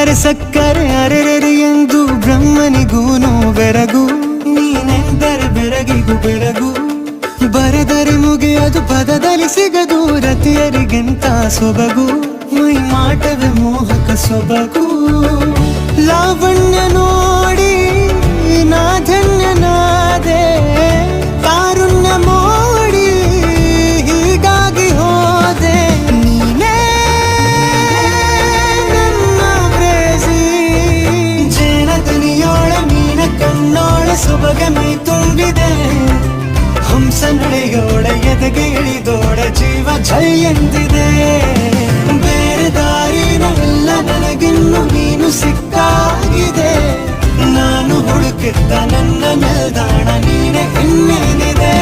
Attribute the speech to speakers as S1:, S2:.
S1: ಅರೆ ಸಕ್ಕರೆ ಅರೆರೆ ಎಂದು ಬ್ರಹ್ಮನಿಗೂನು ಬೆರಗು, ನೀನೆಂದರೆ ಬೆರಗಿಗೂ ಬೆರಗು. ಬರೆದರೆ ಮುಗಿಯದು ಪದದಲ್ಲಿ ಸಿಗದು, ರತಿಯರಿಗಿಂತ ಸೊಬಗು. ಮೈ ಮಾಟವೇ ಮೋಹಕ ಸೊಬಗು. ಲಾವಣ್ಯ ನೋಡಿ ನಾ ಧನ್ಯನಾದೆ, ಕಾರುಣ್ಯ ಮೋಡಿ ಹೀಗಾಗಿ ಹೋದೆ. ನೀನೇ ನನ್ನ ಪ್ರೇಸಿ, ಜೇನದನಿಯೋಳ ಮೀನ ಕಣ್ಣೋಳ ಸೊಬಗ ಮೈ ತುಂಬಿದೆ. ಹಂಸ ನಡೆಯೋಳ ಎದೆಗೆ ಇಳಿದೋಳ ಜೀವ ಝೈ ಎಂದಿದೆ. ಬೇರೆ ದಾರಿನೆಲ್ಲ ನನಗಿನ್ನು ನೀನು ಸಿಕ್ಕಾಗಿದೆ. ನಾನು ಹುಡುಕಿದ್ದ ನನ್ನ ನಿಲ್ದಾಣ ನೀನೆ ಇನ್ನೇನಿದೆ.